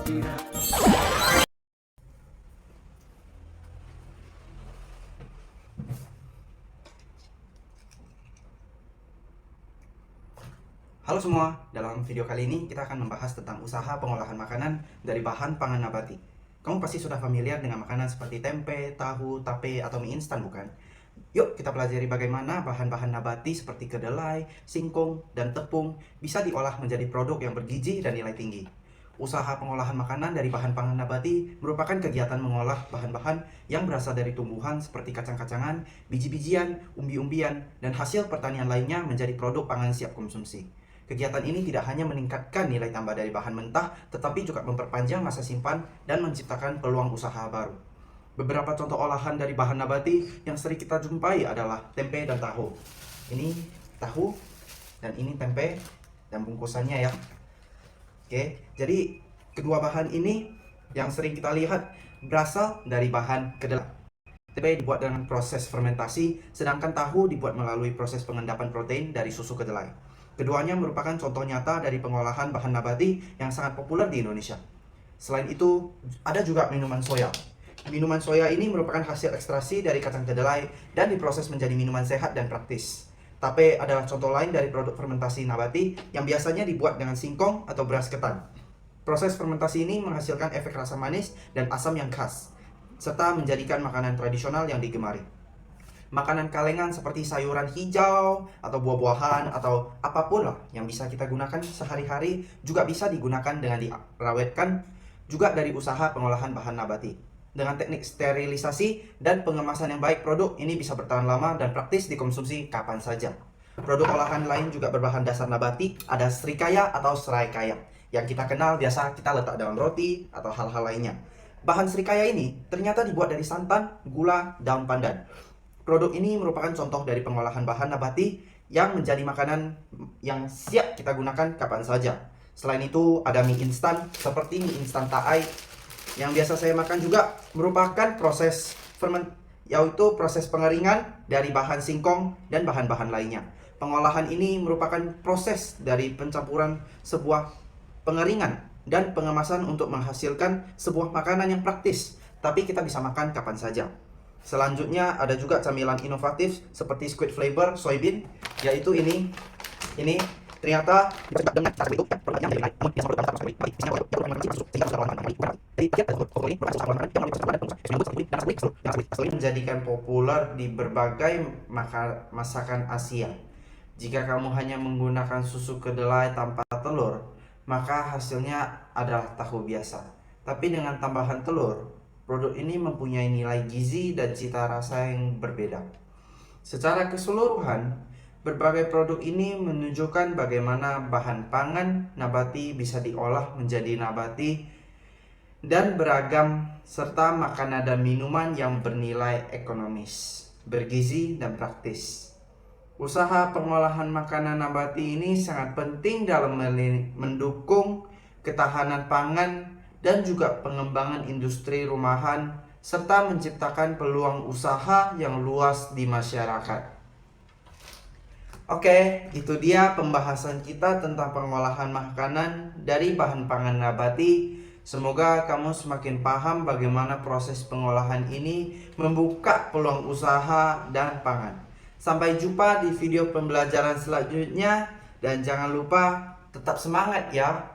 Halo semua, dalam video kali ini kita akan membahas tentang usaha pengolahan makanan dari bahan pangan nabati. Kamu pasti sudah familiar dengan makanan seperti tempe, tahu, tape, atau mie instan bukan? Yuk kita pelajari bagaimana bahan-bahan nabati seperti kedelai, singkong, dan tepung bisa diolah menjadi produk yang bergizi dan nilai tinggi. Usaha pengolahan makanan dari bahan pangan nabati merupakan kegiatan mengolah bahan-bahan yang berasal dari tumbuhan seperti kacang-kacangan, biji-bijian, umbi-umbian, dan hasil pertanian lainnya menjadi produk pangan siap konsumsi. Kegiatan ini tidak hanya meningkatkan nilai tambah dari bahan mentah, tetapi juga memperpanjang masa simpan dan menciptakan peluang usaha baru. Beberapa contoh olahan dari bahan nabati yang sering kita jumpai adalah tempe dan tahu. Ini tahu dan ini tempe dan bungkusannya ya. Oke, jadi kedua bahan ini yang sering kita lihat berasal dari bahan kedelai. Tempe dibuat dengan proses fermentasi, sedangkan tahu dibuat melalui proses pengendapan protein dari susu kedelai. Keduanya merupakan contoh nyata dari pengolahan bahan nabati yang sangat populer di Indonesia. Selain itu, ada juga minuman soya. Minuman soya ini merupakan hasil ekstraksi dari kacang kedelai dan diproses menjadi minuman sehat dan praktis. Tape adalah contoh lain dari produk fermentasi nabati yang biasanya dibuat dengan singkong atau beras ketan. Proses fermentasi ini menghasilkan efek rasa manis dan asam yang khas, serta menjadikan makanan tradisional yang digemari. Makanan kalengan seperti sayuran hijau atau buah-buahan atau apapun lah yang bisa kita gunakan sehari-hari juga bisa digunakan dengan dirawetkan juga dari usaha pengolahan bahan nabati. Dengan teknik sterilisasi dan pengemasan yang baik, produk ini bisa bertahan lama dan praktis dikonsumsi kapan saja. Produk olahan lain juga berbahan dasar nabati, ada srikaya atau serai kaya yang kita kenal biasa kita letak dalam roti atau hal-hal lainnya. Bahan srikaya ini ternyata dibuat dari santan, gula, daun pandan. Produk ini merupakan contoh dari pengolahan bahan nabati yang menjadi makanan yang siap kita gunakan kapan saja. Selain itu, ada mie instan seperti mie instan Taai yang biasa saya makan juga merupakan proses yaitu proses pengeringan dari bahan singkong dan bahan-bahan lainnya. Pengolahan ini merupakan proses dari pencampuran sebuah pengeringan dan pengemasan untuk menghasilkan sebuah makanan yang praktis, tapi kita bisa makan kapan saja. Selanjutnya ada juga camilan inovatif seperti squid flavor soybean, yaitu ini ternyata dengan cara itu menjadikan populer di berbagai masakan Asia. Jika kamu hanya menggunakan susu kedelai tanpa telur, maka hasilnya adalah tahu biasa. Tapi dengan tambahan telur, produk ini mempunyai nilai gizi dan cita rasa yang berbeda. Secara keseluruhan, berbagai produk ini menunjukkan bagaimana bahan pangan nabati bisa diolah menjadi nabati dan beragam, serta makanan dan minuman yang bernilai ekonomis, bergizi, dan praktis. Usaha pengolahan makanan nabati ini sangat penting dalam mendukung ketahanan pangan dan juga pengembangan industri rumahan, serta menciptakan peluang usaha yang luas di masyarakat. Oke, itu dia pembahasan kita tentang pengolahan makanan dari bahan pangan nabati. Semoga kamu semakin paham bagaimana proses pengolahan ini membuka peluang usaha dan pangan. Sampai jumpa di video pembelajaran selanjutnya, dan jangan lupa tetap semangat ya.